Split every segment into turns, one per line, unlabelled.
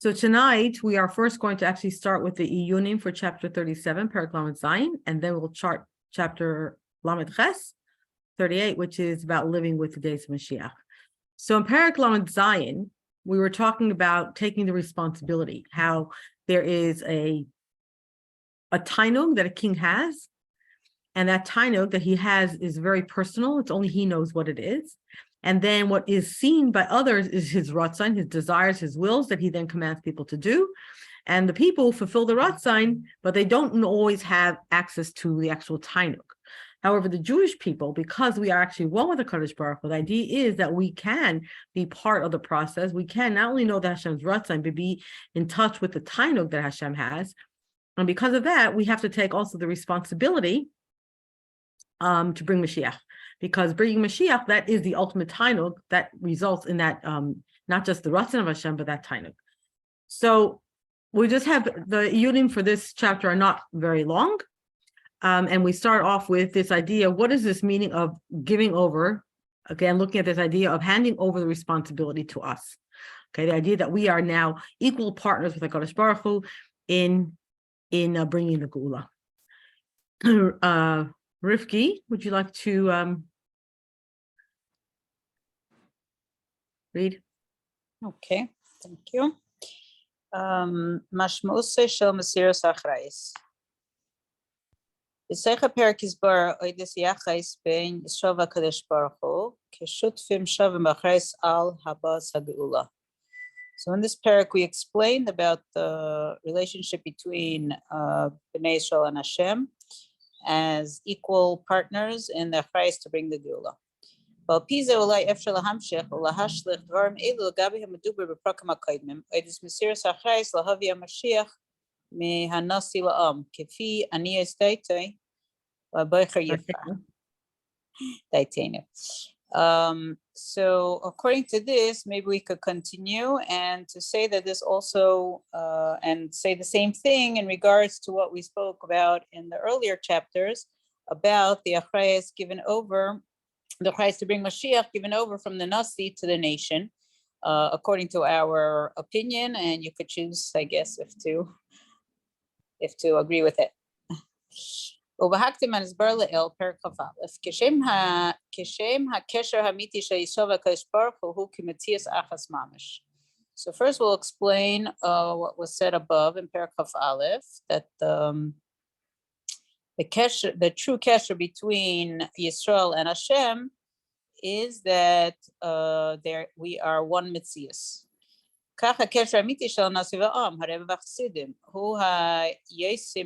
So tonight we are first going to actually start with the iyunim for chapter 37, Perek Lamed Zayin, and then we'll chart chapter Lamed Ches 38, which is about living with the days of Mashiach. So in Perek Lamed Zayin, we were talking about taking the responsibility, how there is a tainug that a king has, and that tainug that he has is very personal. It's only he knows what it is. And then what is seen by others is his ratzon, his desires, his wills that he then commands people to do. And the people fulfill the ratzon, but they don't always have access to the actual tainug. However, the Jewish people, because we are actually one with the Kadosh Baruch Hu, the idea is that we can be part of the process. We can not only know the Hashem's ratzon, but be in touch with the tainug that Hashem has. And because of that, we have to take also the responsibility to bring Mashiach. Because bringing Mashiach, that is the ultimate tainug that results in that, not just the ratzon of Hashem, but that tainug. So we just have the iyunim for this chapter are not very long. And we start off with this idea, what is this meaning of giving over? Again, looking at this idea of handing over the responsibility to us. Okay, the idea that we are now equal partners with HaKadosh Baruch Hu in bringing the Geula. Rivki, would you like to read?
Okay, thank you. Mashmose shel Mesiras Achrayis. B'seicha perek Yisbar oides yachais bein Yisrael v'Kadosh Baruch Hu keshutfim shavim achrayis al habas hageula. So in this perek we explained about the relationship between Bnei Yisrael and Hashem as equal partners in the achrayis to bring the geula. But Pisa ulai efshel lahamshech ulahashlich dvarim elu lagabi hameduber b'prakim hakaydmim oides Mesiras Achrayis lahavi hamashiach mehanasi la'am kefi aniyas daitei v'baycher yifra daitenu. So according to this, maybe we could continue and to say that this also and say the same thing in regards to what we spoke about in the earlier chapters about the achrayas given over, the achrayas to bring Mashiach given over from the Nasi to the nation, according to our opinion, and you could choose, I guess, if to agree with it. ובהקתם הסבר לאל פרק כ"א, כשם הקשר האמיתי של יסוד והקדוש ברוך הוא כמציאס אחס ממש. So first we'll explain what was said above in Perek Kaf that the true kesher between Yisrael and Hashem is that we are one mitzias. כך הקשר האמיתי של נשיא ועם, הרב והחסידים, הוא היסה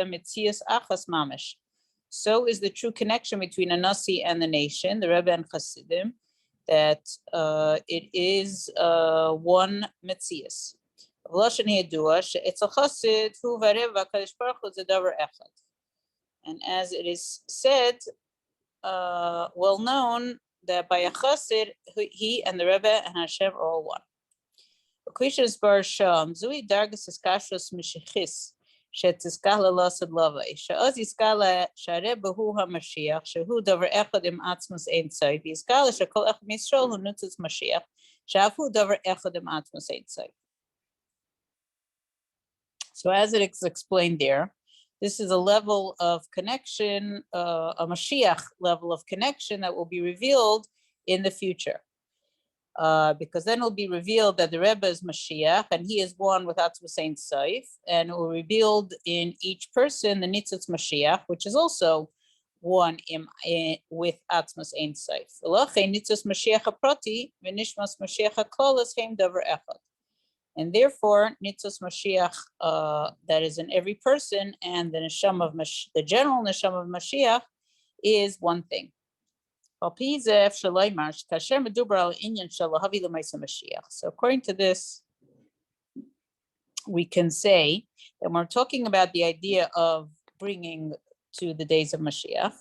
mitzias achas mamash. So is the true connection between a Nasi and the nation, the Rebbe and Chasidim, that it is one mitzias. And as it is said, well known, that by a Chasid, he and the Rebbe and Hashem are all one. שתזכה ללסד לווי, שאז יזכה שהרבא הוא המשיח, שהוא דבר אחד עם עצמוס אין סוף, ויזכה שכל אחד מישראל הוא נוצץ משיח, שאף הוא דבר אחד עם עצמוס אין סוף. So as it is explained there, this is a level of connection, a Mashiach level of connection that will be revealed in the future. Because then it will be revealed that the Rebbe is Mashiach and he is one with Atzmus Ein Sof, and it will be revealed in each person the Nitzitz Mashiach, which is also one with Atzmus Ein Sof. Nitzitz Mashiach HaPrati v'Nishmas Mashiach HaKlolos heim davar echad. And therefore, Nitzitz Mashiach that is in every person and the neshama of the general neshama of Mashiach is one thing. So according to this, we can say that we're talking about the idea of bringing to the days of Mashiach.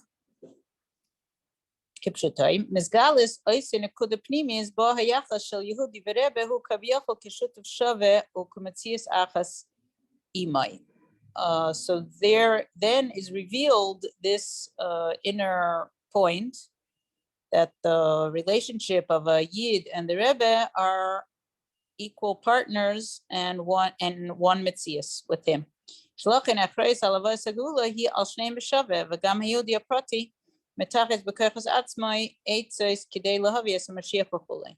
So there then is revealed this inner point that the relationship of a Yid and the Rebbe are equal partners and one Metzius with him. Shlachin achreis alavai segula he al shnei b'shaveh v'gam hayudi aprati metachet b'kochas atzmai eitzos kidei lahavias Mashiach v'chulei.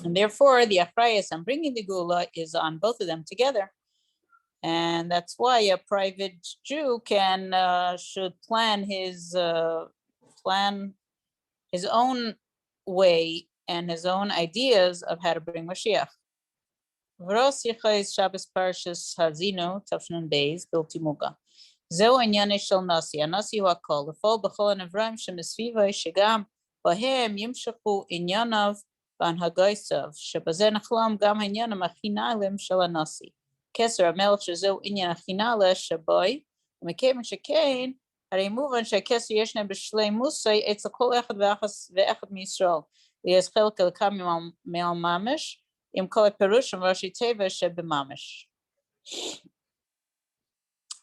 And therefore, the achrayas and bringing the gula is on both of them together. And that's why a private Jew should plan his own way and his own ideas of how to bring Mashiach. V'ros yichais Shabbos Parshas Hazino Tafshnun Beis Bilti Muga. Zeu inyane shel nasi. Anasi hu hakol. L'fol b'chol anavraim shemesvivai shegam bahem yimshachu inyanav v'anhagaisav shebazeh nachlam gam inyanam achinalim shel anasi. Keser HaMelech shezeu inyan achinale shaboy u'mekevin shekain הרי מובן שהכסר ישנה בשלימוסי אצל כל אחד ואחד מישראל, ויש חלק לקם מעל ממש, עם כל הפירוש וראשי תיבה שבממש.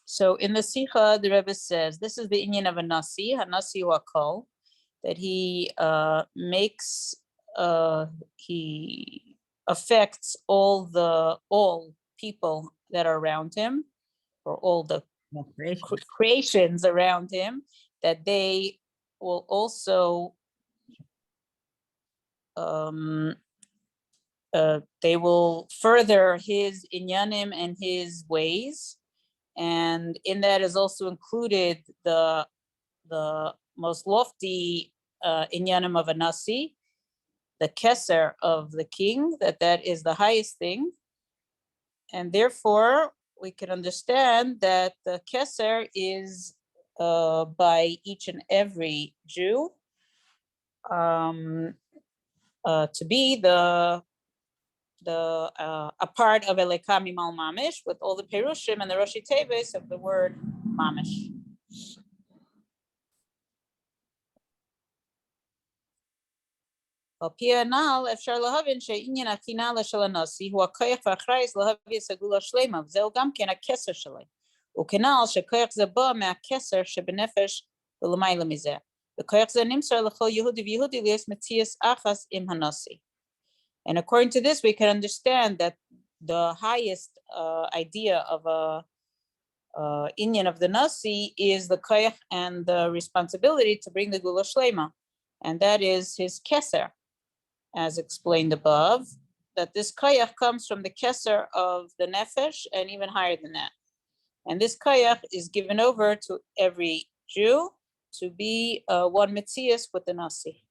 So in the Sikha, the Rebbe says, this is the inyan of a Nasi, Hanasi Wakol, that he he affects all people that are around him, or all the creations around him, that they will also they will further his inyanim and his ways, and in that is also included the most lofty inyanim of a nasi, the keser of the king, that is the highest thing, and therefore we can understand that the keser is by each and every Jew to be a part of Eleka Mimal Mamish, with all the perushim and the Roshi Teves of the word Mamish. Pianal אפשר להבין שעניין הקינה של הנשיא הוא הכוח והאחריות להביא סגולה שלמה, וזהו גם כן הכסר שלו. וכנ"ל שכוח זה בא מהכסר שבנפש ולמעלה מזה. וכוח זה נמסר לכל יהודי ויהודי להיות מציאס אחס עם הנשיא. And according to this, we can understand that the highest idea of a inyan of the nasi is the koyach and the responsibility to bring the gula shlema, and that is his keser, as explained above, that this koyach comes from the keser of the nefesh and even higher than that. And this koyach is given over to every Jew to be one metzias with the nasi.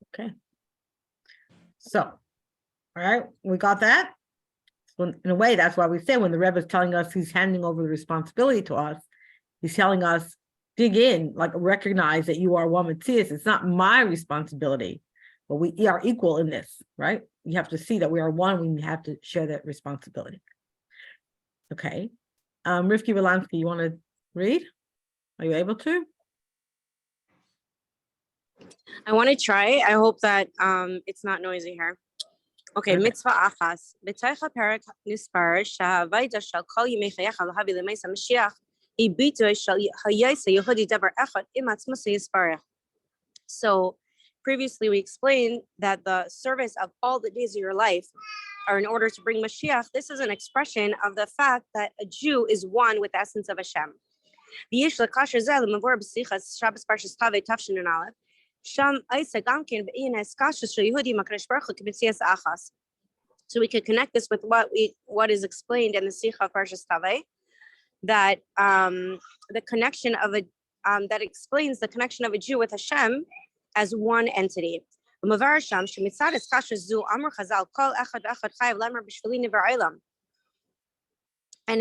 Okay. So, all right, we got that. So in a way, that's why we say when the Rebbe is telling us he's handing over the responsibility to us, he's telling us, dig in, like recognize that you are one metzias. It's not my responsibility, but we are equal in this, right? You have to see that we are one. We have to share that responsibility. Okay. Rivki Volansky, you want to read? Are you able to?
I want to try. I hope that it's not noisy here. Okay, mitzvah achas. B'tzaycha perak nispar sha'avayda shal kol yimei chayecha l'havi l'meisa Mashiach hi bitoy shal hayayse Yehudi davar echad im atzmasa yisparech. So previously we explained that the service of all the days of your life are in order to bring Mashiach. This is an expression of the fact that a Jew is one with the essence of Hashem. V'yesh l'kasher zeh l'mavor b'sichas Shabbos Parshas Tavei Tafshin and Aleph. So we could connect this with what is explained in the Sikha of Parshas Tavei, that the connection of that explains the connection of a Jew with Hashem as one entity. And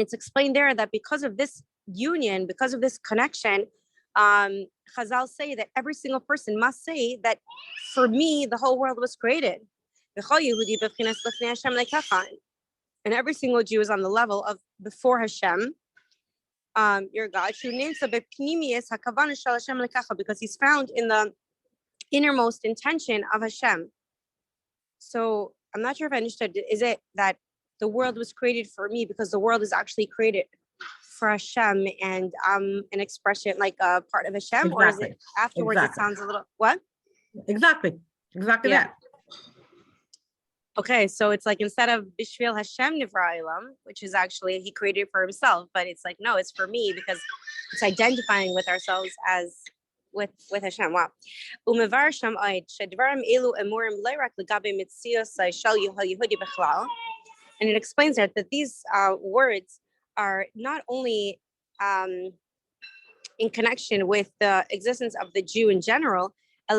it's explained there that because of this union, because of this connection, Chazal say that every single person must say that for me the whole world was created, and every single Jew is on the level of before Hashem, your God, because he's found in the innermost intention of Hashem. So I'm not sure if I understood. Is it that the world was created for me because the world is actually created for Hashem and an expression like a part of Hashem,
Exactly.
Or is it afterwards? Exactly. It sounds a little what?
Exactly
Yeah.
that.
Okay, so it's like instead of Bishvil Hashem Nivra Olam, which is actually he created for himself, but it's like no, it's for me because it's identifying with ourselves as with Hashem. Wow. Umevar Shem Oid Shedvarim Elu Emurim Leirak Legabe Mitzios Shal Yehudi Bechlal, and it explains that these words are not only in connection with the existence of the Jew in general, but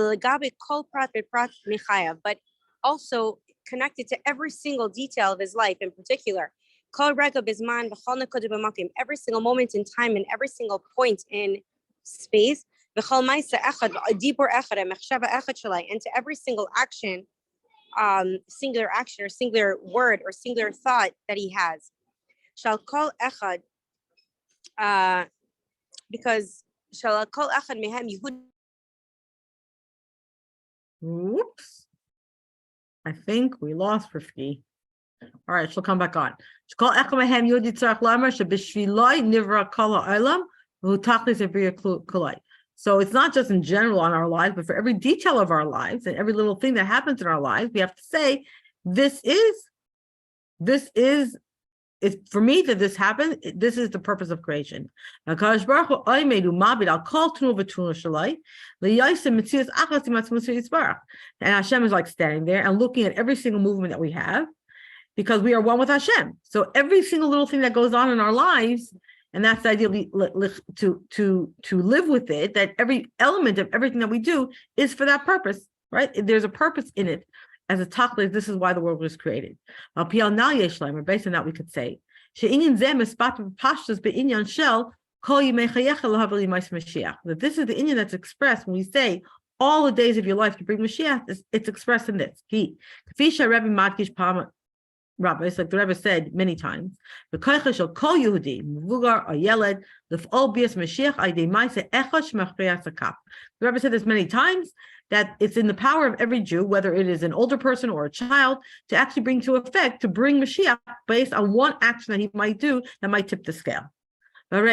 also connected to every single detail of his life in particular. Every single moment in time and every single point in space. And to every single action, singular action or singular word or singular thought that he has. Shall call echad, because shall call echad mehem Yehud.
Whoops. I think we lost Rifki. All right, she'll come back on. So it's not just in general on our lives, but for every detail of our lives and every little thing that happens in our lives, we have to say, this is, it's for me that this happened. This is the purpose of creation. And Hashem is like standing there and looking at every single movement that we have, because we are one with Hashem. So every single little thing that goes on in our lives, and that's the idea to live with it, that every element of everything that we do is for that purpose, right? There's a purpose in it. As a tachlis, this is why the world was created. Or based on that, we could say that this is the inyan that's expressed when we say all the days of your life to bring Mashiach. It's expressed in this. Rabbi, it's like the Rebbe said many times, the Rebbe said this many times, that it's in the power of every Jew, whether it is an older person or a child, to actually bring to effect, to bring Mashiach based on one action that he might do that might tip the scale. And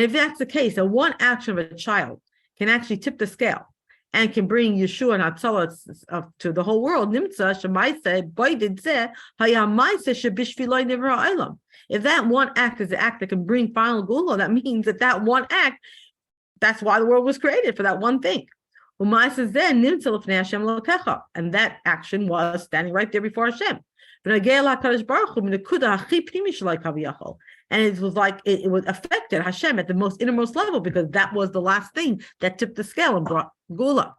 if that's the case, that one action of a child can actually tip the scale and can bring Yeshua and Hatzalah to the whole world. If that one act is the act that can bring final Gula, that means that one act, that's why the world was created, for that one thing. And that action was standing right there before Hashem. And it was like it was affected Hashem at the most innermost level, because that was the last thing that tipped the scale and brought Gula.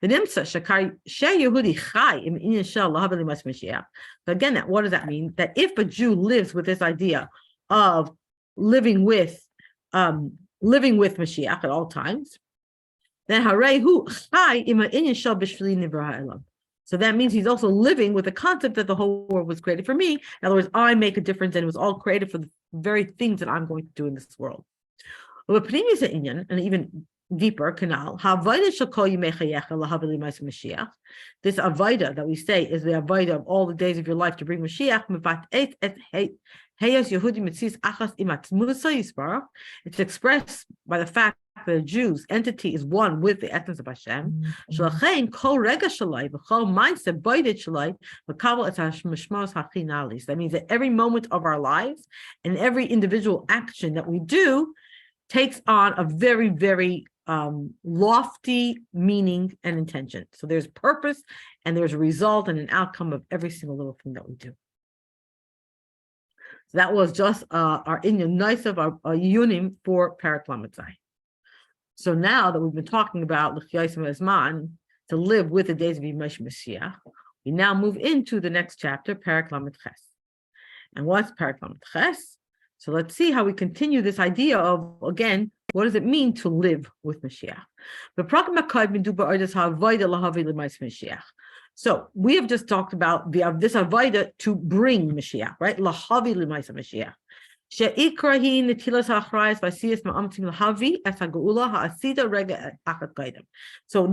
So again, what does that mean? That if a Jew lives with this idea of living with Mashiach at all times, then so that means he's also living with the concept that the whole world was created for me. In other words, I make a difference, and it was all created for the very things that I'm going to do in this world. And even deeper canal, this avodah that we say is the avodah of all the days of your life to bring Mashiach. It's expressed by the fact that the Jews' entity is one with the essence of Hashem. That means that every moment of our lives and every individual action that we do takes on a very, very lofty meaning and intention. So there's purpose and there's a result and an outcome of every single little thing that we do. So that was just our inyan nice of our yunim for Parak Lamed Zayin. So now that we've been talking about l'chiyas mezman, to live with the days of Yimei Mashiach, we now move into the next chapter, Parak Lamed Ches. And what's Parak Lamed Ches? So let's see how we continue this idea of, again, what does it mean to live with Mashiach? So we have just talked about this avodah to bring Mashiach, right? Lahavi l'maisa Mashiach. So the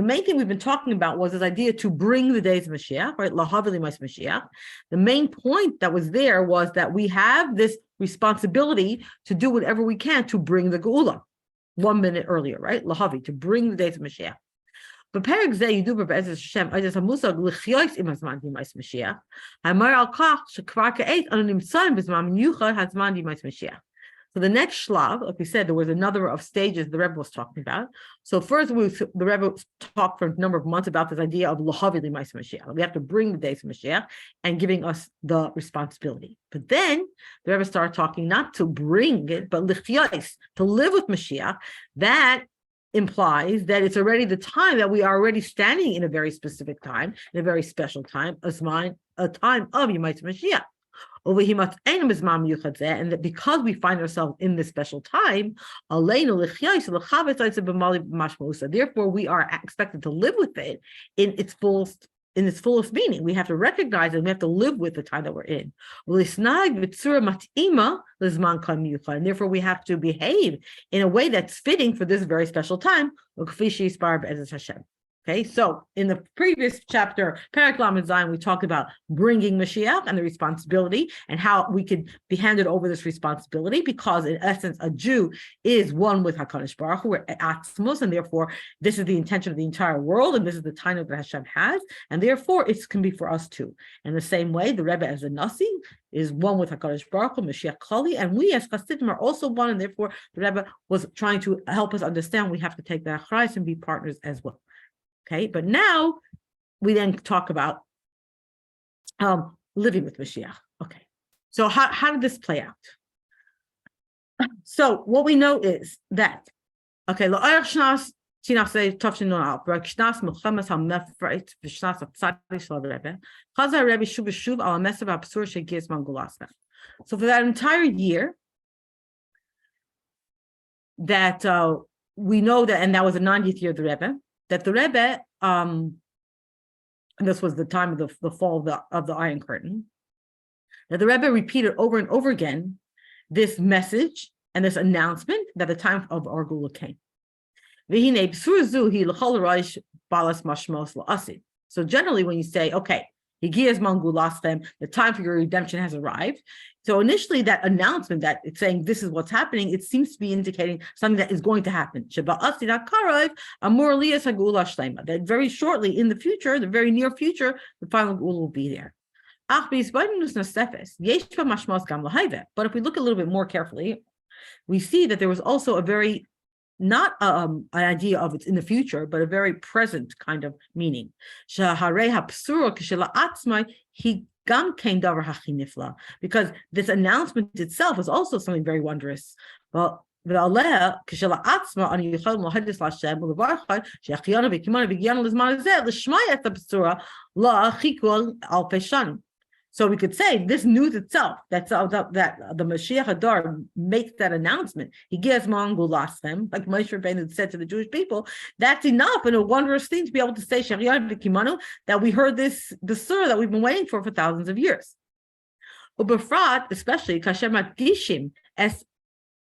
main thing we've been talking about was this idea to bring the days of Mashiach, right? Lahavi l'maisa Mashiach. The main point that was there was that we have this responsibility to do whatever we can to bring the Geula. 1 minute earlier, right? Lahavi, to bring the days of Mashiach. But Perek Zeh Yidu Be'ezus Hashem Odes HaMusag L'chiyos Im Hazman Dimais Mashiach. Hamar Al Kach Shekvar Ka'et Anu Nimtzaim B'Zman Miuchad Hazman Dimais Mashiach. So the next shlav, like we said, there was a number of stages the Rebbe was talking about. So first, the Rebbe talked for a number of months about this idea of L'havi L'mais Mashiach. We have to bring the days of Mashiach and giving us the responsibility. But then the Rebbe started talking not to bring it, but L'chiyos, to live with Mashiach. That implies that it's already the time that we are already standing in a very specific time, in a very special time, a time of Yemais Mashiach. And that because we find ourselves in this special time, therefore we are expected to live with it in its fullest meaning. We have to recognize and we have to live with the time that we're in. And therefore we have to behave in a way that's fitting for this very special time. Okay, so in the previous chapter, Perek Lamed Zayin, we talked about bringing Mashiach and the responsibility and how we could be handed over this responsibility because, in essence, a Jew is one with HaKadosh Baruch Hu, we're Atzmos, and therefore this is the intention of the entire world, and this is the time that Hashem has, and therefore it can be for us too. In the same way, the Rebbe as a Nasi is one with HaKadosh Baruch Hu, Mashiach Chali, and we as Chassidim are also one, and therefore the Rebbe was trying to help us understand we have to take the Achrayus and be partners as well. Okay, but now we then talk about living with Mashiach. Okay, so how did this play out? So what we know is that, okay, so for that entire year, that we know that, and that was the 90th year of the Rebbe, that the Rebbe, this was the time of the fall of the Iron Curtain, that the Rebbe repeated over and over again this message and this announcement that the time of our Gula came. So generally when you say, okay, the time for your redemption has arrived. So initially that announcement that it's saying this is what's happening, it seems to be indicating something that is going to happen. That very shortly in the future, the very near future, the final Gula will be there. But if we look a little bit more carefully, we see that there was also a very, not an idea of it's in the future, but a very present kind of meaning. Because this announcement itself is also something very wondrous. Well, so we could say this news itself, that the Mashiach Hadar makes that announcement. He gives Mangulasem, like Moshe Rabbeinu said to the Jewish people. That's enough and a wondrous thing to be able to say that we heard this the surah that we've been waiting for thousands of years. Ubefrat, especially Kasher Gishim es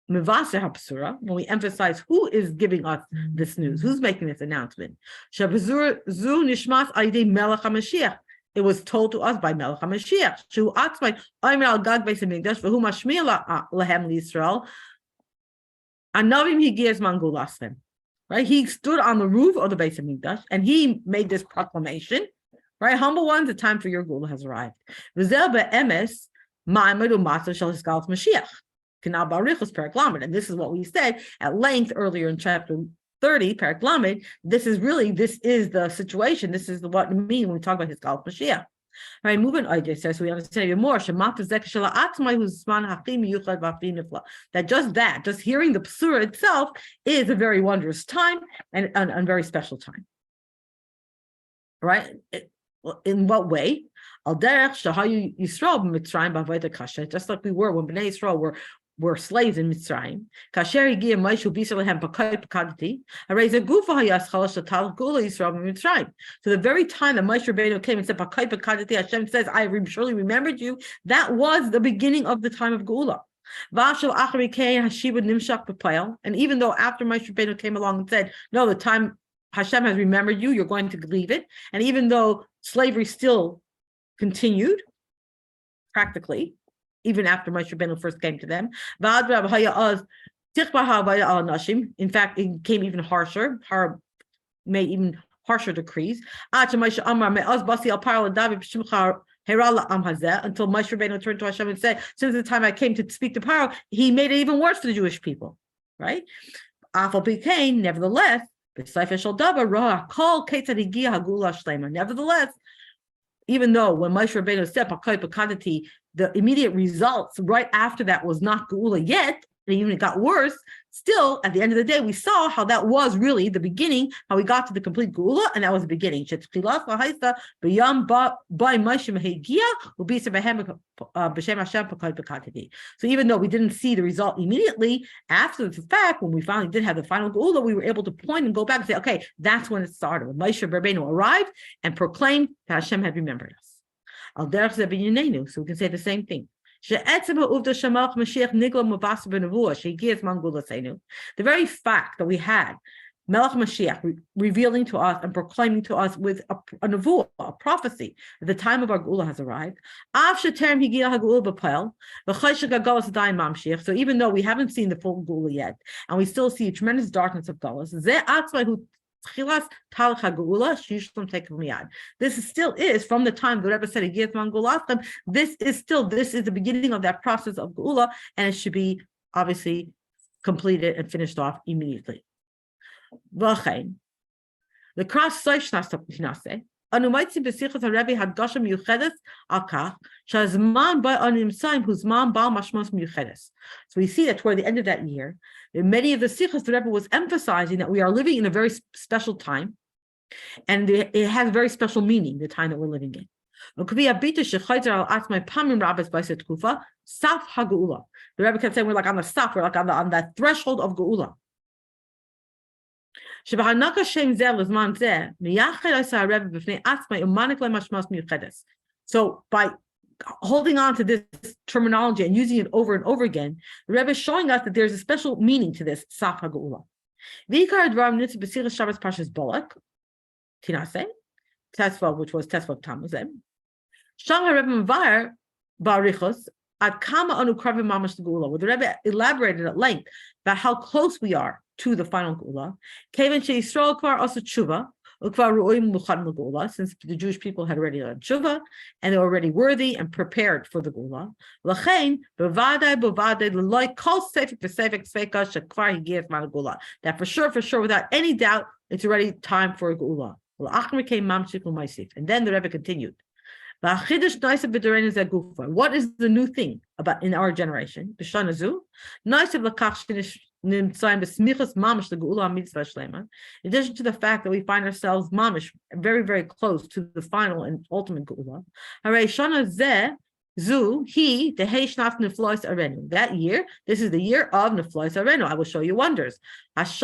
Mivaser HaPsura, when we emphasize who is giving us this news, who's making this announcement. Shabazur Zu Nishmas Aidei Melech HaMashiach. It was told to us by Melech HaMashiach. Shu Atzmai Omer Al Gag Beis HaMikdash V'hu Mashmiya Lahem L'Yisrael Anavim Higias Mangulasem. Right? He stood on the roof of the Beis HaMikdash and he made this proclamation. Right? Humble ones, the time for your Gula has arrived. V'zel be'emes Ma'amad U'Matzah Shel Hiskalas Mashiach. Kanal Barichos Perek Lamed. And this is what we said at length earlier in chapter 30, Perek Lamed. This is the situation. This is what we mean when we talk about his Hiskalas Mashiach. All right, moving on, so we understand even more. Just hearing the Psura itself is a very wondrous time and a very special time. Right? In what way? Just like we were when Bnei Yisrael were slaves in Mitzrayim. So the very time that Moshe Rabbeinu came and said, Hashem says, I surely remembered you, that was the beginning of the time of Geula. And even though after Moshe Rabbeinu came along and said, no, the time Hashem has remembered you, you're going to leave it. And even though slavery still continued, practically, even after Moshe Rabbeinu first came to them. In fact, it became even harsher. Made even harsher decrees. Until Moshe Rabbeinu turned to Hashem and said, since the time I came to speak to Paro, he made it even worse for the Jewish people, right? Nevertheless, even though when Moshe Rabbeinu said the immediate results right after that was not Geula yet, and even it got worse, still, at the end of the day, we saw how that was really the beginning, how we got to the complete Geula, and that was the beginning. So even though we didn't see the result immediately, after the fact, when we finally did have the final Geula, we were able to point and go back and say, okay, that's when it started. When Moshe Rabbeinu arrived and proclaimed that Hashem had remembered us. So we can say the same thing. The very fact that we had Melech Mashiach revealing to us and proclaiming to us with a nevuah, a prophecy, that the time of our Geula has arrived. So even though we haven't seen the full Geula yet, and we still see a tremendous darkness of Galus, this still is from the time the Rebbe said this is the beginning of that process of Geula, and it should be obviously completed and finished off immediately. The cross so we see that toward the end of that year, in many of the sichos, the Rebbe was emphasizing that we are living in a very special time, and it has a very special meaning, the time that we're living in. The Rebbe kept saying we're like on the saf, we're like on that threshold of Geula. So by holding on to this terminology and using it over and over again, the Rebbe is showing us that there's a special meaning to this Saf HaGeula. Tesva, which was Tesva of Tammuz. Where the Rebbe elaborated at length about how close we are to the final Geula. Since the Jewish people had already done tshuva and they were already worthy and prepared for the Geula. That for sure, without any doubt, it's already time for a Geula. And then the Rebbe continued. What is the new thing about in our generation? In addition to the fact that we find ourselves mamish very, very close to the final and ultimate Geula. That year, this is the year of Neflois Arenu. I will show you wonders. This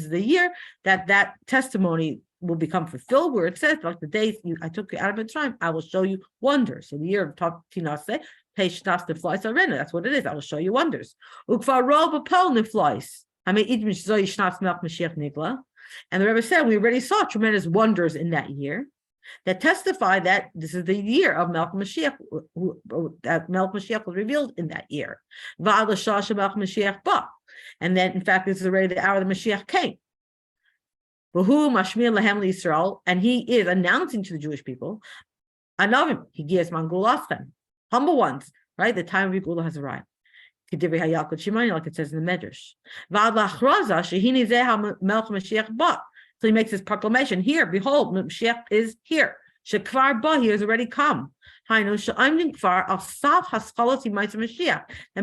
is the year that testimony will become fulfilled, where it says, like the days I took you out of Mitzrayim, I will show you wonders. So the year of Tinaseh, that's what it is. I will show you wonders. And the Rebbe said we already saw tremendous wonders in that year that testify that this is the year of Melech Mashiach, that Melech Mashiach was revealed in that year. And then, in fact, this is already the hour the Mashiach came. And he is announcing to the Jewish people, humble ones, right? The time of Geula has arrived. Like it says in the Medrash. So he makes this proclamation here. Behold, Mashiach is here. Shekvar ba, he has already come. That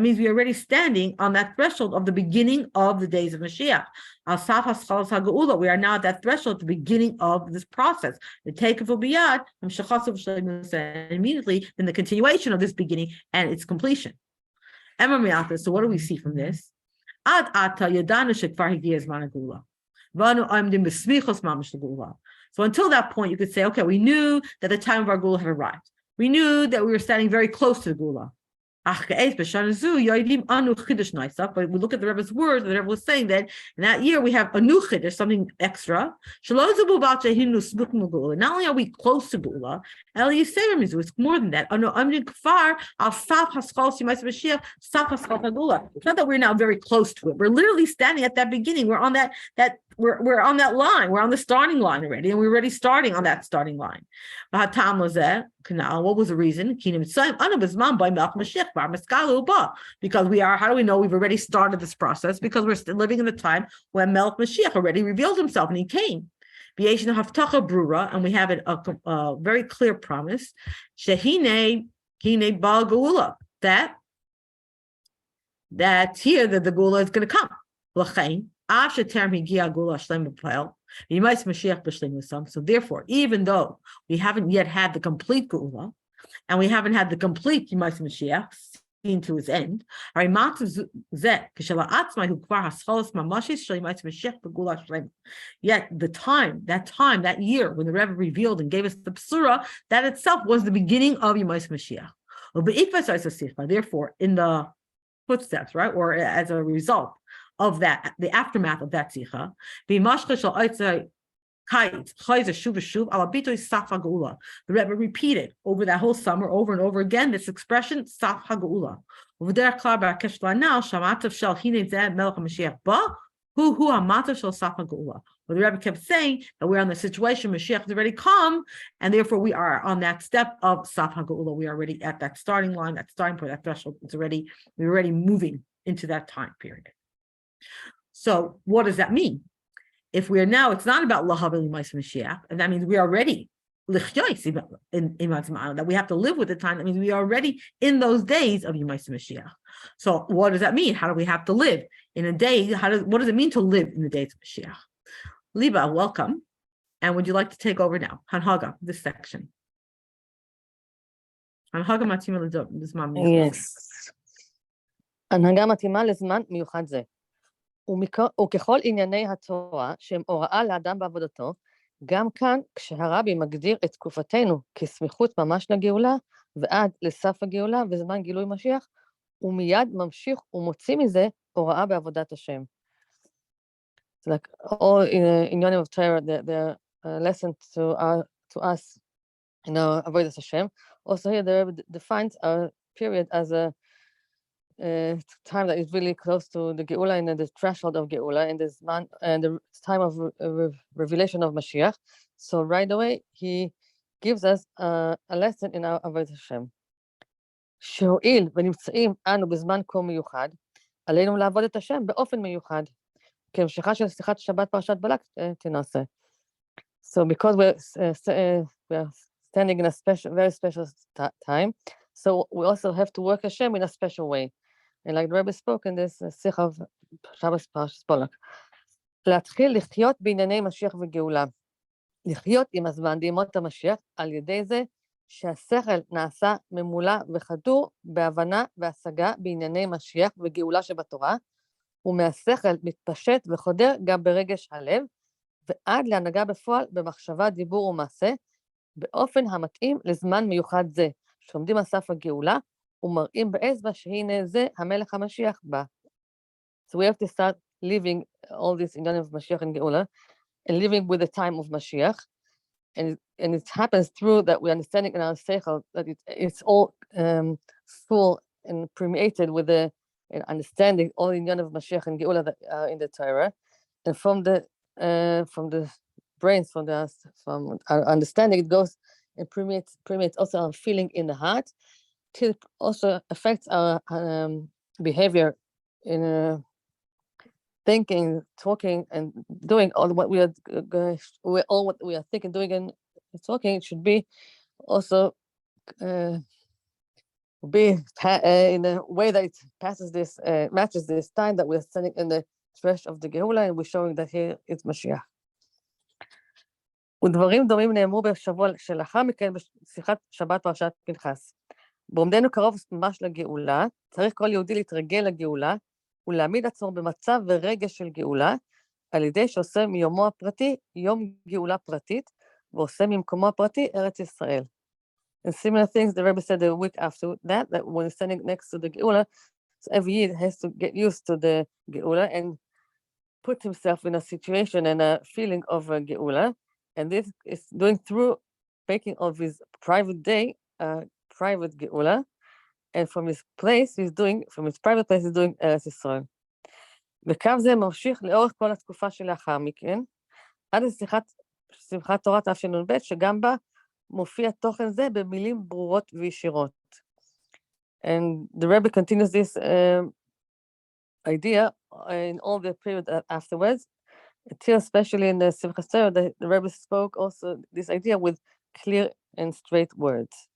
means we are already standing on that threshold of the beginning of the days of Mashiach. We are now at that threshold, at the beginning of this process. The takeoff biyad, immediately in the continuation of this beginning and its completion. So what do we see from this? So until that point, you could say, okay, we knew that the time of our Geula had arrived. We knew that we were standing very close to the Geula. But we look at the Rebbe's words, the Rebbe was saying that in that year we have a new chiddush, something extra. Not only are we close to Geula, it's more than that. It's not that we're now very close to it. We're literally standing at that beginning. We're on that we're on that line. We're on the starting line already, and we're already starting on that starting line. What was the reason? Because we are, how do we know we've already started this process? Because we're still living in the time when Melech Mashiach already revealed himself and he came. And we have a very clear promise. That here that the Gula is going to come. So therefore, even though we haven't yet had the complete Gula, and we haven't had the complete Yemais Mashiach seen to its end, yet that year when the Rebbe revealed and gave us the Psura, that itself was the beginning of Yemais Mashiach. Therefore, in the footsteps, right, or as a result of that, the aftermath of that Sikha, the Rebbe repeated over that whole summer, over and over again, this expression, Saf HaGeula. The Rebbe kept saying that we're on the situation, Mashiach has already come, and therefore we are on that step of Saf HaGeula. We are already at that starting line, that starting point, that threshold. We're already moving into that time period. So what does that mean? If we are now, it's not about Lahavim Mashiach, and that means we are ready that we have to live with the time. That means we are already in those days of Yemais Mashiach. So what does that mean? How do we have to live in a day? What does it mean to live in the days of Mashiach? Liba, welcome. And would you like to take over now? Hanhaga, this section. Hanhaga מתאימה לזמן מיוחד.
Yes. הנהגה מתאימה לזמן מיוחד זה. וככל ענייני התורה שהם הוראה לאדם בעבודתו, גם כאן כשהרבי מגדיר את תקופתנו כסמיכות ממש לגאולה ועד לסף הגאולה וזמן גילוי משיח, הוא מיד ממשיך ומוציא מזה הוראה בעבודת השם. It's like all עניינים of Torah, the lesson to us in our avodas Hashem. Also here the Rebbe defines a period as a time that is really close to the Geula and the threshold of Geula and this man and the time of revelation of Mashiach. So right away he gives us a lesson in our avodas Hashem. שהואיל ונמצאים אנו בזמן כה מיוחד, עלינו לעבוד את השם באופן מיוחד, כהמשכה של שיחת שבת פרשת בלק תנעשה. So because we're standing in a very special time, so we also have to work Hashem in a special way. And like the Rebbe spoke in this שיח of Shabbos פרשת בלק. להתחיל לחיות בענייני משיח וגאולה. לחיות עם הזמן בימות המשיח על ידי זה שהשכל נעשה ממולא וחדור בהבנה והשגה בענייני משיח וגאולה שבתורה, ומהשכל מתפשט וחודר גם ברגש הלב, ועד להנהגה בפועל במחשבה, דיבור ומעשה, באופן המתאים לזמן מיוחד זה, שעומדים על סף הגאולה, ומראים באצבע שהנה זה המלך המשיח בא. So we have to start living all this in of Mashiach and Geula, and living with the time of Mashiach, and it happens through that we understanding in our seichel that it's all full and permeated with the understanding all in of Mashiach and Geula that in the Torah, and from the brains, from our understanding, it goes and permeates also our feeling in the heart, till it also affects our behavior in thinking, talking, and doing all what we are thinking, doing, and talking. It should be also be in a way that it passes this, matches this time that we're standing in the thresh of the Geula, and we're showing that here it's Mashiach. ודברים דומים נאמרו בשבוע שלאחר מכן בשיחת שבת פרשת פנחס. בעומדנו קרוב ממש לגאולה, צריך כל יהודי להתרגל לגאולה, ולהעמיד עצמו במצב ורגש של גאולה, על ידי שעושה מיומו הפרטי יום גאולה פרטית, ועושה ממקומו הפרטי ארץ ישראל. And similar things the Rebbe said a week after that when he's standing next to the Geula, so every year he has to get used to the Geula and put himself in a situation and a feeling of a Geula. And this is doing through making of his private day, private Geula. And from his place, from his private place, he's doing ארץ ישראל. וקו זה ממשיך לאורך כל התקופה שלאחר מכן, עד לשמחת תורה תשנ"ב, שגם בה מופיע תוכן זה במילים ברורות וישירות. And the Rebbe continues this idea in all the period afterwards, until especially in the Simchas Torah, the Rebbe spoke also this idea with clear and straight words.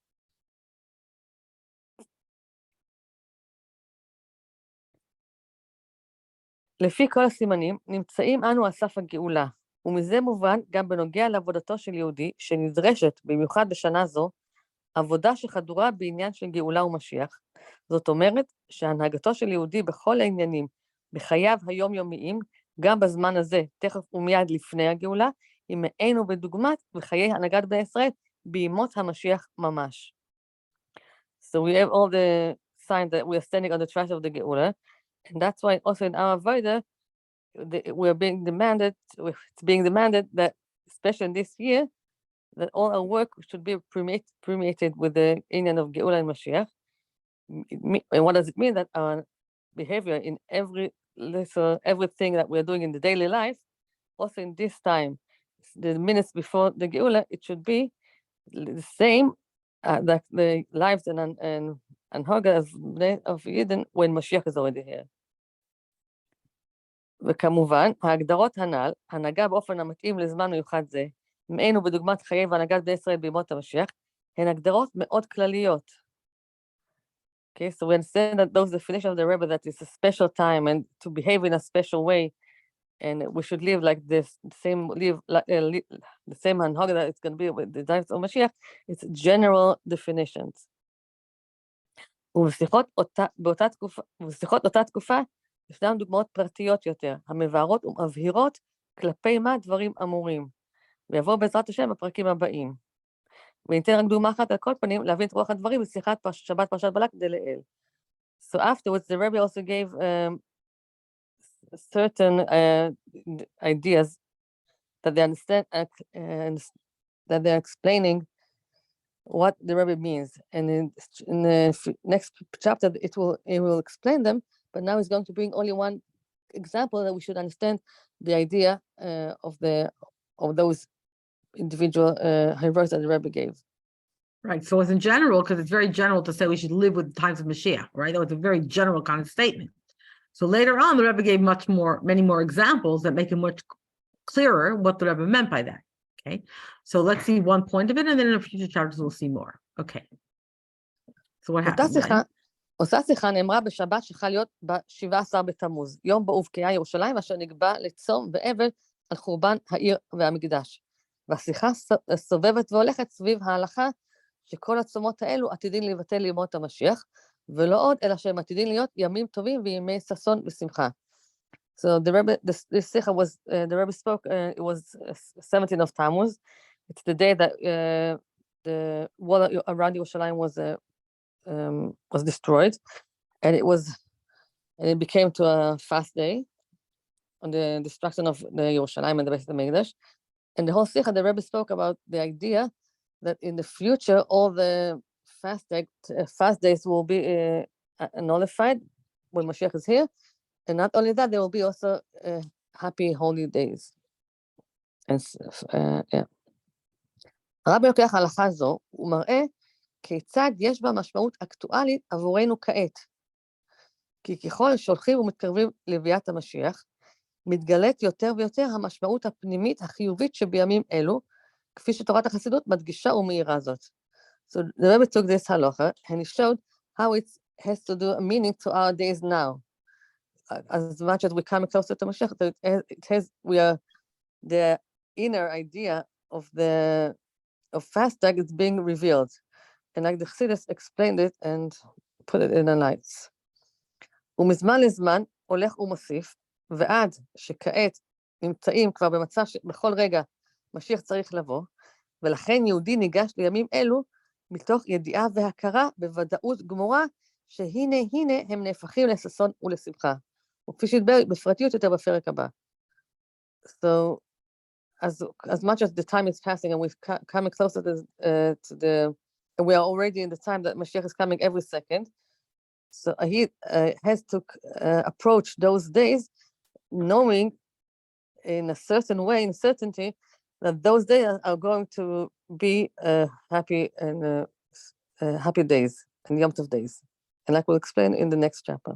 לפי כל הסימנים, נמצאים אנו על סף הגאולה, ומזה מובן גם בנוגע לעבודתו של יהודי, שנדרשת במיוחד בשנה זו, עבודה שחדורה בעניין של גאולה ומשיח. זאת אומרת שהנהגתו של יהודי בכל העניינים, בחייו היומיומיים, גם בזמן הזה, תכף ומיד לפני הגאולה, היא מעין ובדוגמת בחיי הנהגת בני ישראל, בימות המשיח ממש. So we have all the signs that we are standing on the track of the גאולה, and that's why also in our Avodah, it's being demanded that, especially in this year, that all our work should be permeated with the inyan of Geula and Mashiach. And what does it mean? That our behavior in everything that we're doing in the daily life, also in this time, the minutes before the Geula, it should be the same, that the lives and Hoga of Yidden when Mashiach is already here. וכמובן, ההגדרות הנ"ל, הנהגה באופן המתאים לזמן מיוחד זה, מעין ובדוגמת חיי והנהגת בני ישראל בימות המשיח, הן הגדרות מאוד כלליות. Okay, so we understand that those definitions of the Rebbe, that it's a special time and to behave in a special way, and we should live like this, the same hanhoga that it's going to be with the times of Mashiach, it's general definitions. ובשיחות אותה תקופה, ישנן דוגמאות פרטיות יותר, המבארות ומבהירות כלפי מה דברים אמורים. ויבוא בעזרת השם בפרקים הבאים. וניתן רק דוגמה אחת על כל פנים, להבין את רוח הדברים בשיחת שבת פרשת בלק דלאל. So afterwards, the Rebbe also gave certain ideas that they understand, that they're explaining what the Rebbe means. And in the next chapter, it will explain them, but now he's going to bring only one example that we should understand the idea of those individual heroes that the Rebbe gave.
Right. So it's in general, because it's very general to say we should live with the times of Mashiach, right? That was a very general kind of statement. So later on, the Rebbe gave many more examples that make it much clearer what the Rebbe meant by that. Okay. So let's see one point of it, and then in the future chapters we'll see more. Okay. So what happened?
אותה שיחה נאמרה בשבת שחל להיות ב-17 בתמוז, יום בו הובקעה ירושלים, אשר נקבע לצום ואבל על חורבן העיר והמקדש. והשיחה סובבת והולכת סביב ההלכה שכל הצומות האלו עתידים לבטל לימות המשיח, ולא עוד, אלא שהם עתידים להיות ימים טובים וימי ששון ושמחה. So the Rebbe, this sikha was, the Rebbe spoke, it was 17th of Tammuz. It's the day that the wall around Yerushalayim was destroyed, and it became to a fast day on the destruction of the Yerushalayim and the Beit HaMikdash. And the whole sikha, the Rebbe spoke about the idea that in the future, all the fast days will be nullified when Mashiach is here. And not only that, there will be also happy holy days. And, הרבי לוקח הלכה זו, הוא מראה כיצד יש בה משמעות אקטואלית עבורנו כעת. כי ככל שהולכים ומתקרבים לביאת המשיח, מתגלית יותר ויותר המשמעות הפנימית החיובית שבימים אלו, כפי שתורת החסידות מדגישה ומאירה זאת. So the Rebbe took this halacha and he showed how it has to do a meaning to our days now. As much as we come closer to Mashiach, the inner idea of fasting is being revealed. And like the Chassidus explained it and put it in the lights. ומזמן לזמן הולך ומוסיף, ועד שכעת נמצאים כבר במצב שבכל רגע משיח צריך לבוא, ולכן יהודי ניגש לימים אלו מתוך ידיעה והכרה בוודאות גמורה, שהנה הם נהפכים לששון ולשמחה. וכפי שידבר בפרטיות יותר בפרק הבא. So, as much as the time is passing and we've coming closer and we are already in the time that Mashiach is coming every second, so he has to approach those days knowing in a certain way, in certainty, that those days are going to be happy and happy days and Yom Tov days. And like we'll explain in the next chapter.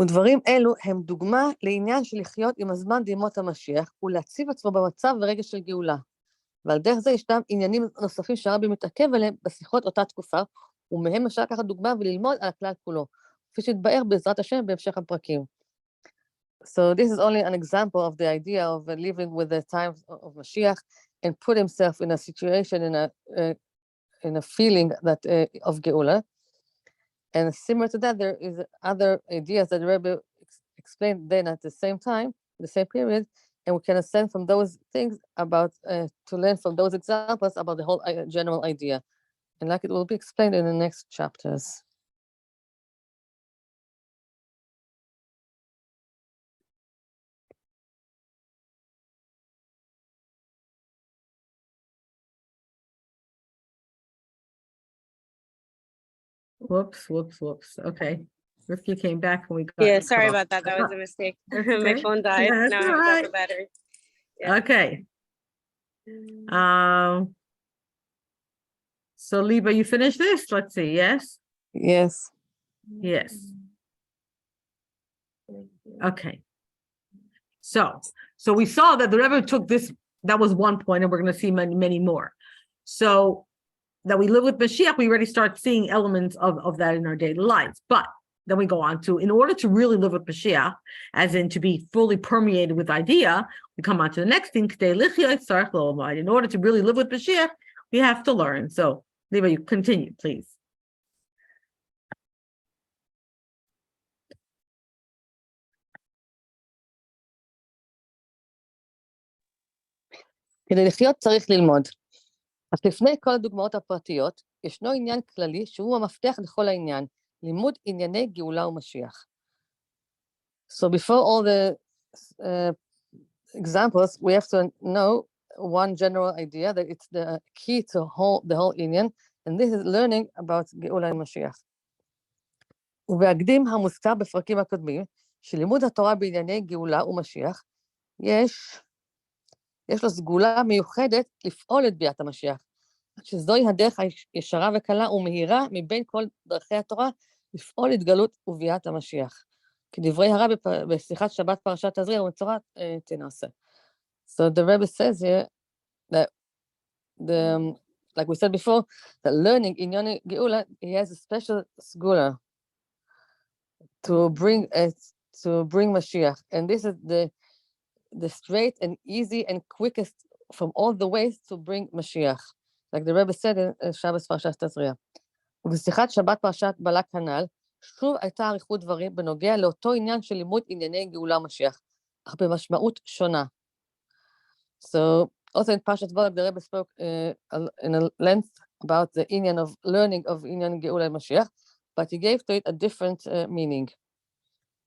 ודברים אלו הם דוגמה לעניין של לחיות עם הזמן בימות המשיח ולהציב עצמו במצב ורגש של גאולה. ועל דרך זה ישנם עניינים נוספים שהרבי מתעכב עליהם בשיחות אותה תקופה, ומהם אפשר לקחת דוגמה וללמוד על הכלל כולו, כפי שהתבאר בעזרת השם בהמשך הפרקים. So this is only an example of the idea of living with the times of Mashiach and put himself in a situation, in a feeling that of Geula. And similar to that, there is other ideas that the Rebbe explained then at the same time, the same period, and we can ascend from those things about, to learn from those examples about the whole general idea. And like it will be explained in the next chapters.
Whoops. Okay. Rifki came back and we got
Yeah,
cut
sorry
off.
about that. That was a mistake.
That's
My
okay.
phone died.
That's
Now I
all
have
right.
a battery. Yeah.
Okay. So Liba, you finished this? Let's see. Yes.
Yes.
Yes. Okay. So we saw that the Rebbe took this, that was one point, and we're going to see many more. So that we live with Mashiach, we already start seeing elements of that in our daily lives. But then we go on to, in order to really live with Mashiach, as in to be fully permeated with idea, we come on to the next thing. In order to really live with Mashiach, we have to learn. So, Liba, you continue, please.
כדי לחיות צריך ללמוד. אך לפני כל הדוגמאות הפרטיות, ישנו עניין כללי שהוא המפתח לכל העניין, לימוד ענייני גאולה ומשיח. So before all the examples, we have to know one general idea that it's the key to the whole Indian, and this is learning about גאולה ומשיח. ובהקדים המוזכר בפרקים הקודמים, שלימוד התורה בענייני גאולה ומשיח, יש לו סגולה מיוחדת לפעול את ביאת המשיח, שזוהי הדרך הישרה וקלה ומהירה מבין כל דרכי התורה לפעול התגלות וביאת המשיח. כדברי הרבי בשיחת שבת פרשת תזריע ומצורע תנעשה. So the Rebbe says here that like we said before, that learning in Yoni Geula, he has a special sgula to bring Mashiach, and this is the straight and easy and quickest from all the ways to bring Mashiach. Like the Rebbe said in Shabbos פרשת תזריע. ובשיחת שבת פרשת בלק הנ"ל, שוב הייתה אריכות דברים בנוגע לאותו עניין של לימוד ענייני גאולה ומשיח, אך במשמעות שונה. So, also in פרשת בלק, the Rebbe spoke in a length about the עניין of learning of עניין גאולה ומשיח, but he gave to it a different meaning.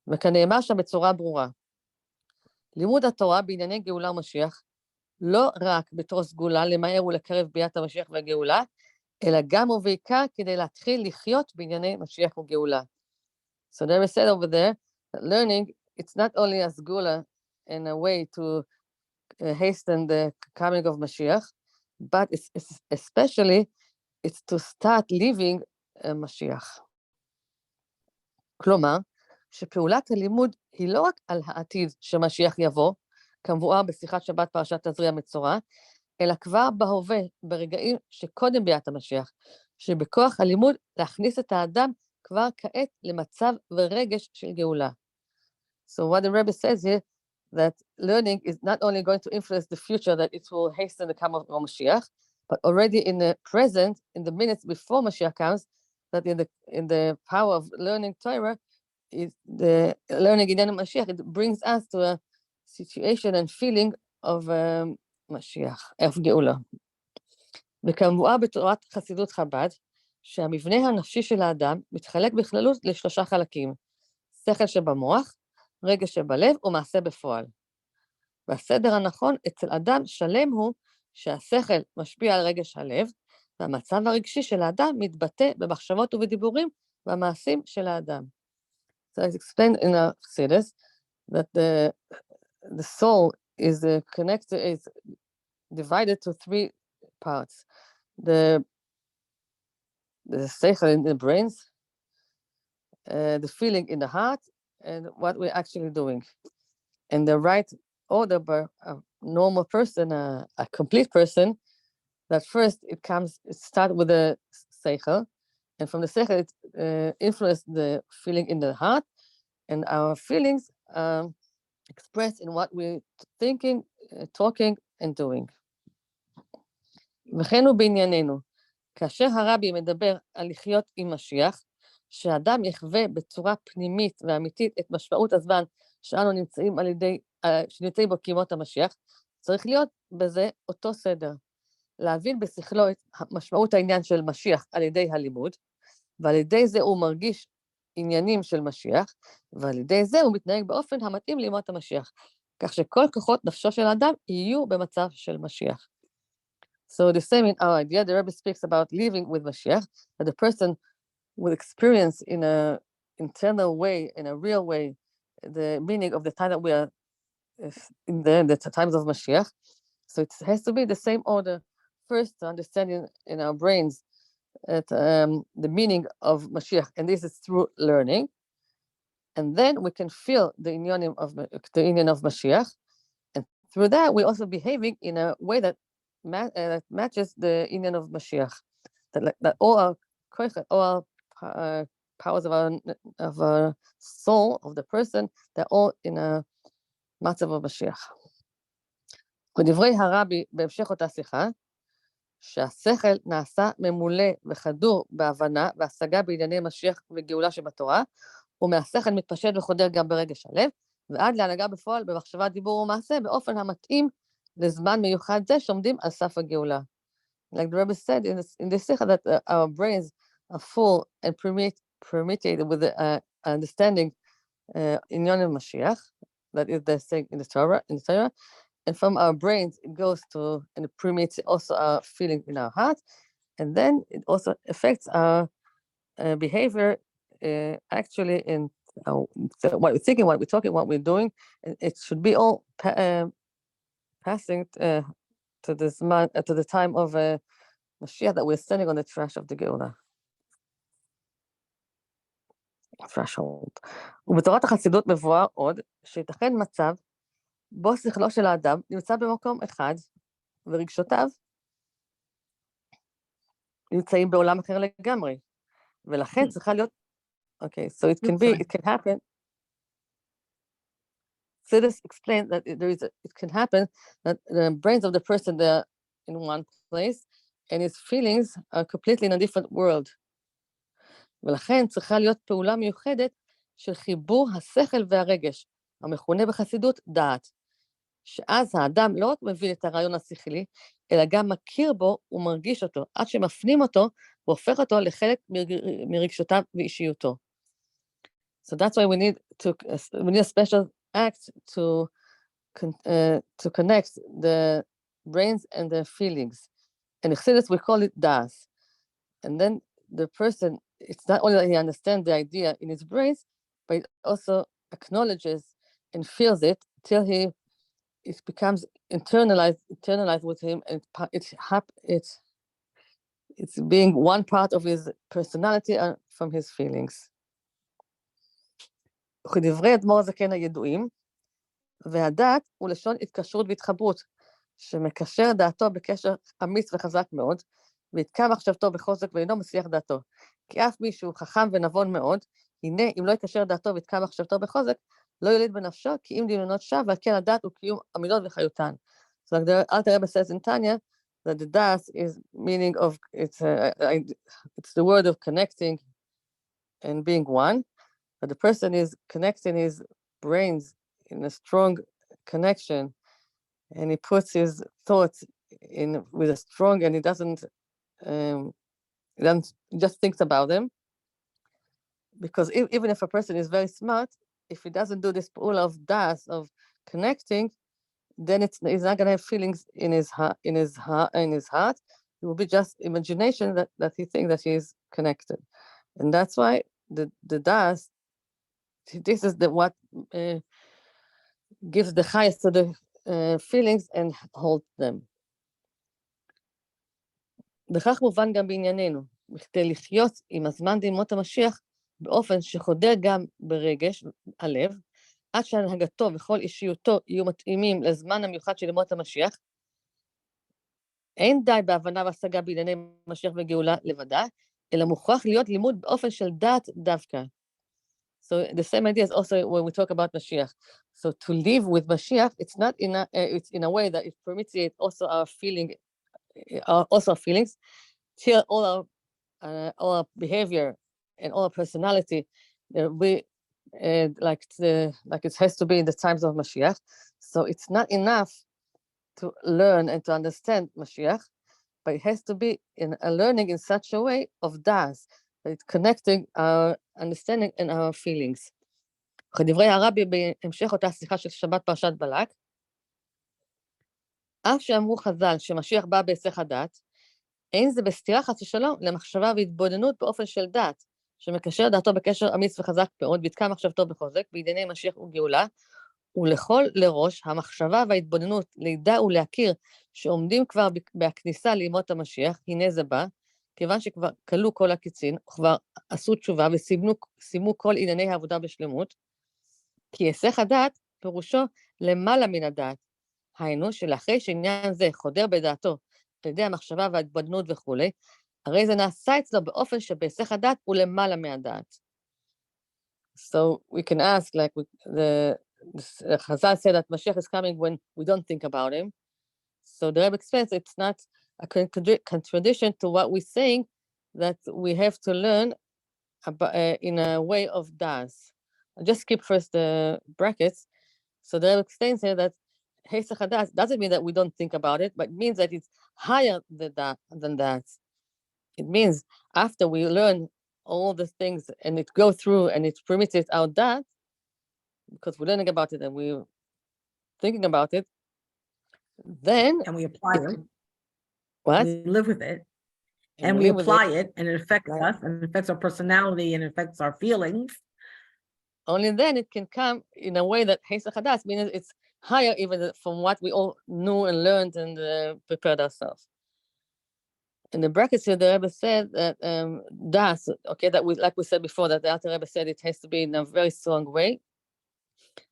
וכנאמר שם בצורה ברורה. לימוד התורה בענייני גאולה ומשיח, לא רק בתור סגולה למהר ולקרב ביאת המשיח והגאולה, אלא גם ובעיקר כדי להתחיל לחיות בענייני משיח וגאולה. So there is said over there, that learning, it's not only a sgula in a way to hasten the coming of Mashiach, but it's especially, it's to start living Mashiach. כלומר, שפעולת הלימוד היא לא רק על העתיד שמשיח יבוא, כמבואר בשיחת שבת פרשת תזריע מצורע, אלא כבר בהווה, ברגעים שקודם ביאת המשיח, שבכוח הלימוד להכניס את האדם כבר כעת למצב ורגש של גאולה. So what the Rebbe says here, that learning is not only going to influence the future, that it will hasten the coming of Mashiach, but already in the present, in the minutes before Mashiach comes, that in the power of learning Torah, is the learning in Mashiach, it brings us to a situation and feeling of Mashiach, of Geula. וכמובן בתורת חסידות חב"ד, שהמבנה הנפשי של האדם מתחלק בכללות לשלושה חלקים, שכל שבמוח, רגש שבלב ומעשה בפועל. והסדר הנכון אצל אדם שלם הוא שהשכל משפיע על רגש הלב, והמצב הרגשי של האדם מתבטא במחשבות ובדיבורים והמעשים של האדם. So as explained in our Chassidus, that the soul is connected, is divided to three parts. The seichel in the brains, the feeling in the heart, and what we're actually doing. And the right order by a normal person, a complete person, that first it starts with the seichel, and from the seichel it influences the feeling in the heart, and our feelings expressed in what we're thinking, talking, and doing. וכן הוא בענייננו, כאשר הרבי מדבר על לחיות עם משיח, שאדם יחווה בצורה פנימית ואמיתית את משמעות הזמן שאנו שנמצאים בו כימות המשיח, צריך להיות בזה אותו סדר. להבין בשכלו את משמעות העניין של משיח על ידי הלימוד, ועל ידי זה הוא מרגיש עניינים של משיח, ועל ידי זה הוא מתנהג באופן המתאים לימות המשיח, כך שכל כוחות נפשו של האדם יהיו במצב של משיח. So the same in our idea, the Rebbe speaks about living with Mashiach, that the person will experience in an internal way, in a real way, the meaning of the time that we are in the times of Mashiach. So it has to be the same order. First, to understand in our brains the meaning of Mashiach, and this is through learning. And then we can feel the inyanim of Mashiach, and through that we're also behaving in a way that matches the inyan of Mashiach. That all our powers of our soul, of the person, they're all in a matzav of Mashiach. ודברי הרבי בהמשך אותה שיחה, שהשכל נעשה ממולא וחדור בהבנה והשגה בענייני משיח וגאולה שבתורה, ומהשכל מתפשט וחודר גם ברגש הלב, ועד להנהגה בפועל במחשבה, דיבור ומעשה, באופן המתאים לזמן מיוחד זה שעומדים על סף הגאולה. Like the Rebbe said in this sikha that our brains are full and permeated with the understanding inyan of Mashiach, that is the saying in the Torah, and from our brains it goes to, and it permeates also our feeling in our heart, and then it also affects our behavior actually in what we're thinking, what we're talking, what we're doing, and it should be all passing to the time of Mashiach, that we're standing on the threshold of the Geula. threshold. ובתורת החסידות מבואר עוד, שיתכן מצב בו שכלו של האדם נמצא במקום אחד, ורגשותיו נמצאים בעולם אחר לגמרי. ולכן צריכה להיות, okay, so it can happen. So this explains that it can happen that the brains of the person, they're in one place, and his feelings are completely in a different world. ולכן צריכה להיות פעולה מיוחדת של חיבור השכל והרגש, המכונה בחסידות דעת, שאז האדם לא רק מבין את הרעיון השכלי, אלא גם מכיר בו ומרגיש אותו, עד שמפנים אותו והופך אותו לחלק מרגשותיו ואישיותו. So that's why we need a special act to connect the brains and the feelings. And in Chassidus we call it das. And then the person, it's not only that he understands the idea in his brains, but it also acknowledges and feels it till it becomes internalized with him, and it's being one part of his personality from his feelings. וכדברי אדמו"ר הזקן הידועים, והדעת הוא לשון התקשרות והתחברות, שמקשר דעתו בקשר אמיץ וחזק מאוד, ויתקע מחשבתו בחוזק ואינו מסיח דעתו. כי אף מישהו חכם ונבון מאוד, הנה אם לא יקשר דעתו ויתקע מחשבתו בחוזק, לא יוליד בנפשו, כי אם דמיונות שווא, ועל כן הדעת הוא קיום המידות וחיותן. So like the Alter Rebbe says in Tanya, that the das is meaning of, it's the word of connecting and being one, but the person is connecting his brains in a strong connection, and he puts his thoughts with a strong, and he doesn't just thinks about them. Because even if a person is very smart, if he doesn't do this pull of das, of connecting, then he's not going to have feelings in his heart. It will be just imagination that he thinks that he is connected. And that's why the das, this is what gives the highest to the feelings and holds them. בכך מובן גם בענייננו, בכדי לחיות עם הזמן דמות המשיח, באופן שחודר גם ברגש הלב, עד שהנהגתו וכל אישיותו יהיו מתאימים לזמן המיוחד של ימות המשיח, אין די בהבנה והשגה בענייני משיח וגאולה לבדה, אלא מוכרח להיות לימוד באופן של דעת דווקא. So the same idea is also when we talk about Mashiach. So to live with Mashiach, it's not it's in a way that it permits it also our feelings, till all our behavior and all our personality, we like it has to be in the times of Mashiach. So it's not enough to learn and to understand Mashiach, but it has to be in a learning in such a way of das, that it's connecting our understanding and our feelings. כדברי הרבי בהמשך אותה שיחה של שבת פרשת בלק, אף שאמרו חז"ל שמשיח בא בהיסח הדעת, אין זה בסתירה חס ושלום למחשבה והתבוננות באופן של דעת, שמקשר דעתו בקשר אמיץ וחזק מאוד, ויתקע מחשבתו בחוזק, בענייני משיח וגאולה, ולכל לראש המחשבה וההתבוננות לידע ולהכיר שעומדים כבר בכניסה לימות המשיח, הנה זה בא, כיוון שכבר כלו כל הקיצין, וכבר עשו תשובה וסימו כל ענייני העבודה בשלמות, כי היסח הדעת פירושו למעלה מן הדעת, היינו שלאחרי שעניין זה חודר בדעתו, על ידי המחשבה וההתבוננות וכו', הרי זה נעשה אצלו באופן שבהיסח הדעת הוא למעלה מהדעת. So we can ask, like the Chazal said that Mashiach is coming when we don't think about him. So the Rebbe explains it's not a contradiction to what we're saying, that we have to learn about, in a way of das. I'll just skip first the brackets. So the Rebbe explains here that Hesach HaDas doesn't mean that we don't think about it, but it means that it's higher than that. It means after we learn all the things and it go through and it permits it our that, because we're learning about it and we're thinking about it, then
And we apply it.
what?
We live with it. And we apply it, and it affects
Right.
us, and it affects our personality, and it affects our feelings.
Only then it can come in a way that Hesach HaDas means it's higher even from what we all knew and learned and prepared ourselves. In the brackets here, the Rebbe said that das, okay, that we, like we said before, that the Alter Rebbe said it has to be in a very strong way.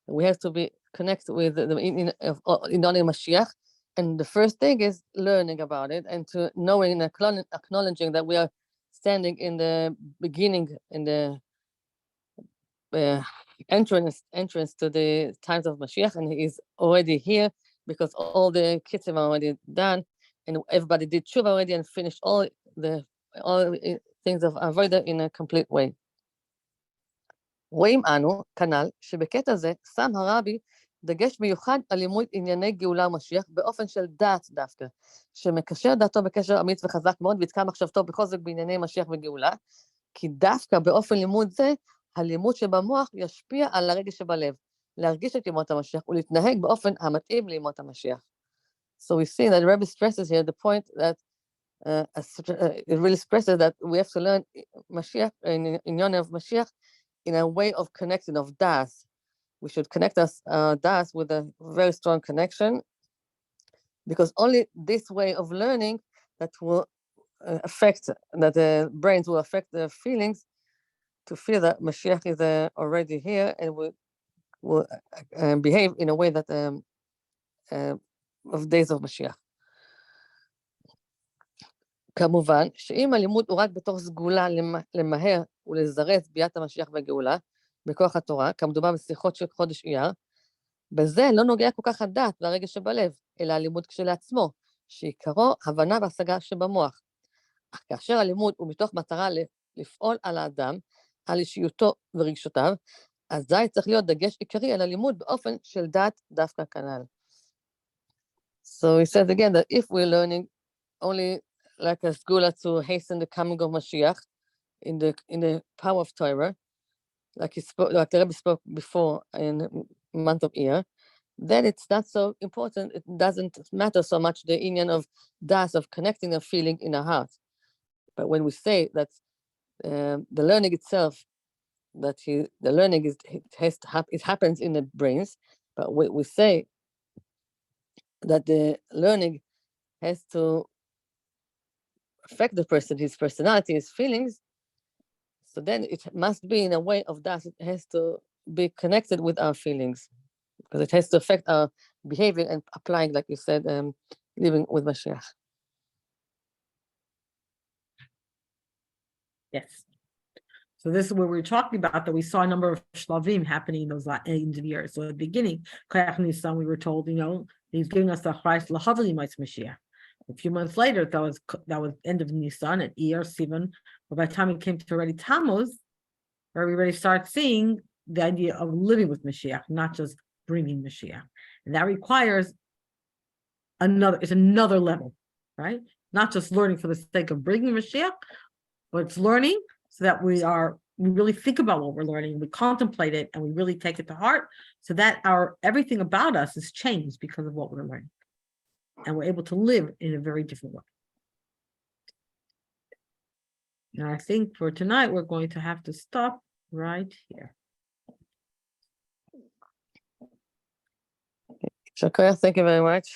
We have to be connected with the in honor Mashiach, and the first thing is learning about it and to knowing and acknowledging that we are standing in the beginning, in the entrance to the times of Mashiach, and he is already here because all the kitzim are already done, and everybody did tshuva already and finished all things of avodah in a complete way. רואים אנו, כנ"ל, שבקטע זה שם הרבי דגש מיוחד על לימוד ענייני גאולה ומשיח באופן של דעת דווקא, שמקשר דעתו בקשר אמיץ וחזק מאוד, ויתקע מחשבתו בחוזק בענייני משיח וגאולה, כי דווקא באופן לימוד זה, הלימוד שבמוח ישפיע על הרגש שבלב, להרגיש את ימות המשיח ולהתנהג באופן המתאים לימות המשיח. So we see that the Rebbe stresses here the point that it really stresses that we have to learn Mashiach, in honor of Mashiach, in a way of connection of das. We should connect us das with a very strong connection, because only this way of learning that will affect, that the brains will affect the feelings, to feel that Mashiach is already here and will behave in a way that of days of Mashiach. כמובן שאם הלימוד הוא רק בתור סגולה למהר ולזרז ביאת המשיח והגאולה בכוח התורה, כמדובר בשיחות של חודש אייר, בזה לא נוגע כל כך הדעת והרגש שבלב, אלא הלימוד כשלעצמו, שעיקרו הבנה והשגה שבמוח. אך כאשר הלימוד הוא מתוך מטרה לפעול על האדם, על אישיותו ורגשותיו, אזי צריך להיות דגש עיקרי על הלימוד באופן של דעת דווקא כנ"ל. So he says again that if we're learning only like a segula to hasten the coming of Mashiach in the power of Torah, like the Rebbe spoke before in month of Iyar, then it's not so important. It doesn't matter so much the union of das, of connecting a feeling in our heart. But when we say that the learning itself, that the learning it happens in the brains, but we say that the learning has to affect the person, his personality, his feelings. So then it must be in a way of that. It has to be connected with our feelings, because it has to affect our behavior and applying, like you said, living with Mashiach.
Yes. So this is where we're talking about that we saw a number of shlavim happening in those end of years. So at the beginning, Koyach Nisan, we were told, he's giving us the Christ Lahavli Mashiach. A few months later, that was end of Nisan at Iyar Sivan. But by the time it came to already Tammuz, where we already start seeing the idea of living with Mashiach, not just bringing Mashiach, and that requires another level, right? Not just learning for the sake of bringing Mashiach, but it's learning so that we really think about what we're learning, we contemplate it, and we really take it to heart, so that everything about us is changed because of what we're learning, and we're able to live in a very different way. And I think for tonight we're going to have to stop right here.
Shakaya, thank you very much.